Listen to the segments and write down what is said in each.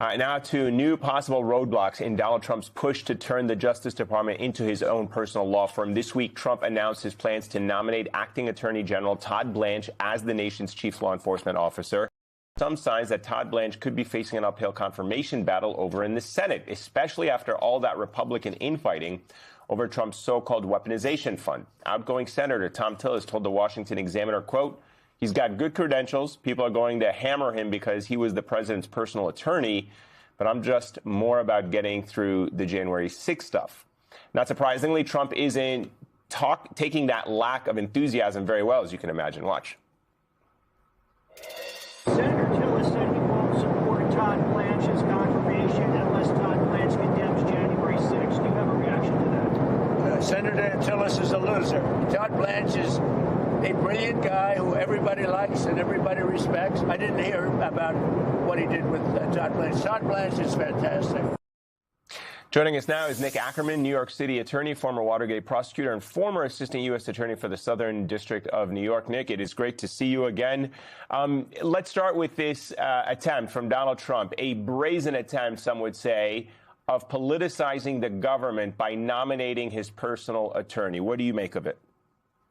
Now to new possible roadblocks in Donald Trump's push to turn the Justice Department into his own personal law firm. This week, Trump announced his plans to nominate acting Attorney General Todd Blanche as the nation's chief law enforcement officer. Some signs that Todd Blanche could be facing an uphill confirmation battle over in the Senate, especially after all that Republican infighting over Trump's so-called weaponization fund. Outgoing Senator Tom Tillis told the Washington Examiner, quote, "He's got good credentials. People are going to hammer him because he was the president's personal attorney. But I'm just more about getting through the January 6th stuff." Not surprisingly, Trump isn't taking that lack of enthusiasm very well, as you can imagine. Watch. Senator Tillis said he won't support Todd Blanche's confirmation unless Todd Blanche condemns January 6th. Do you have a reaction to that? Senator Tillis is a loser. Todd Blanche is a brilliant guy who everybody likes and everybody respects. I didn't hear about what he did with Todd Blanche. Todd Blanche is fantastic. Joining us now is Nick Ackerman, New York City attorney, former Watergate prosecutor, and former assistant U.S. attorney for the Southern District of New York. Nick, it is great to see you again. Let's start with this attempt from Donald Trump, a brazen attempt, some would say, of politicizing the government by nominating his personal attorney. What do you make of it?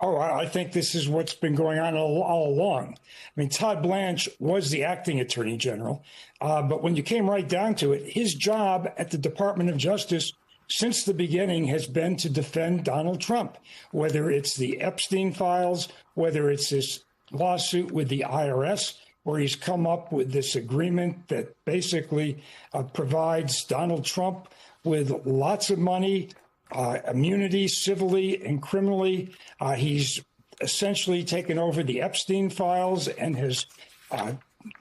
Oh, I think this is what's been going on all along. I mean, Todd Blanche was the acting attorney general, but when you came right down to it, his job at the Department of Justice since the beginning has been to defend Donald Trump, whether it's the Epstein files, whether it's this lawsuit with the IRS, where he's come up with this agreement that basically provides Donald Trump with lots of money, immunity civilly and criminally. He's essentially taken over the Epstein files and has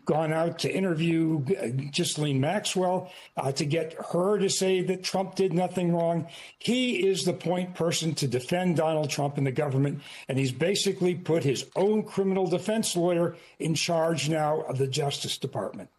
gone out to interview Ghislaine Maxwell to get her to say that Trump did nothing wrong. He is the point person to defend Donald Trump and the government, and he's basically put his own criminal defense lawyer in charge now of the Justice Department.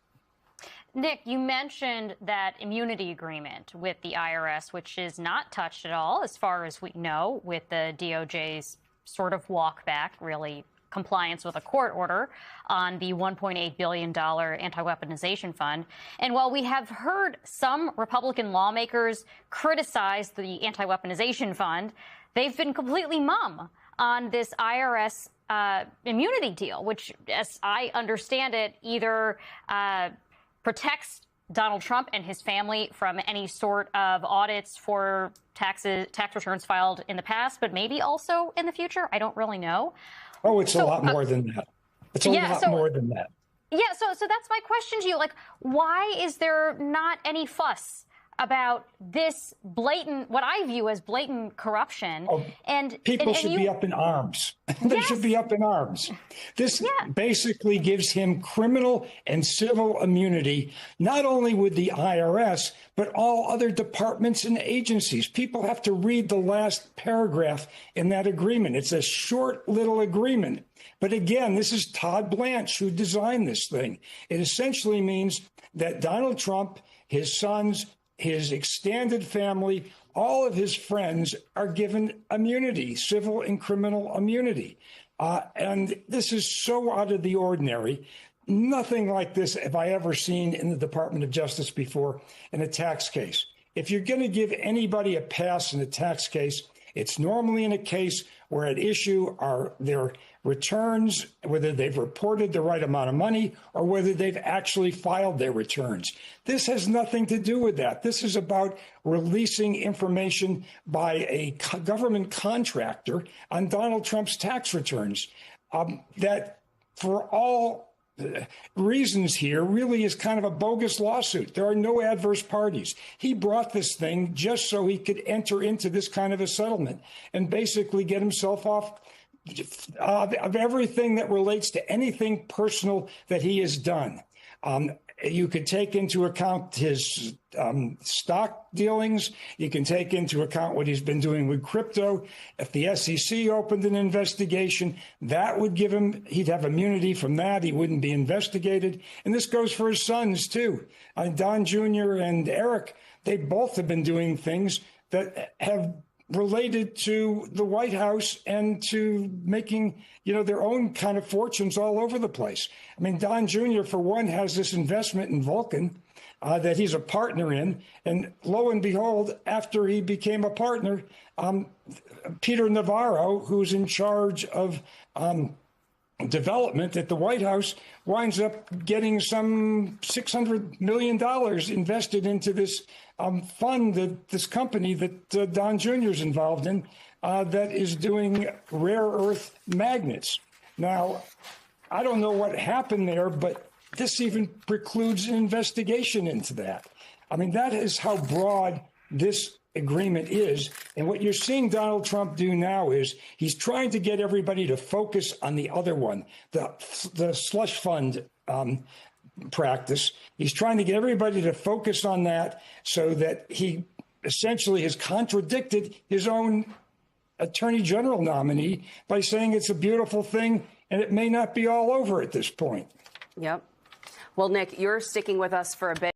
Nick, you mentioned that immunity agreement with the IRS, which is not touched at all, as far as we know, with the DOJ's sort of walk back, really compliance with a court order on the $1.8 billion anti-weaponization fund. And while we have heard some Republican lawmakers criticize the anti-weaponization fund, they've been completely mum on this IRS immunity deal, which, as I understand it, either protects Donald Trump and his family from any sort of audits for tax returns filed in the past, but maybe also in the future. I don't really know. Oh, it's a lot more than that. It's a lot more than that. Yeah, so that's my question to you. Like, why is there not any fuss about this blatant, what I view as blatant corruption? And people should be up in arms. They should be up in arms. This basically gives him criminal and civil immunity, not only with the IRS, but all other departments and agencies. People have to read the last paragraph in that agreement. It's a short little agreement. But again, this is Todd Blanche who designed this thing. It essentially means that Donald Trump, his sons, his extended family, all of his friends are given immunity, civil and criminal immunity. And this is so out of the ordinary. Nothing like this have I ever seen in the Department of Justice before in a tax case. If you're going to give anybody a pass in a tax case, it's normally in a case where at issue are their returns, whether they've reported the right amount of money or whether they've actually filed their returns. This has nothing to do with that. This is about releasing information by a government contractor on Donald Trump's tax returns that, for all reasons here, really is kind of a bogus lawsuit. There are no adverse parties. He brought this thing just so he could enter into this kind of a settlement and basically get himself off of everything that relates to anything personal that he has done. You could take into account his stock dealings. You can take into account what he's been doing with crypto. If the SEC opened an investigation, that would give him, he'd have immunity from that. He wouldn't be investigated. And this goes for his sons, too. Don Jr. and Eric, they both have been doing things that have related to the White House and to making, their own kind of fortunes all over the place. I mean, Don Jr., for one, has this investment in Vulcan that he's a partner in. And lo and behold, after he became a partner, Peter Navarro, who's in charge of development at the White House, winds up getting some $600 million invested into this fund, this company that Don Jr. is involved in, that is doing rare earth magnets. Now, I don't know what happened there, but this even precludes an investigation into that. I mean, that is how broad this agreement is. And what you're seeing Donald Trump do now is he's trying to get everybody to focus on the other one, the slush fund practice. He's trying to get everybody to focus on that so that he essentially has contradicted his own attorney general nominee by saying it's a beautiful thing and it may not be all over at this point. Yep. Well, Nick, you're sticking with us for a bit.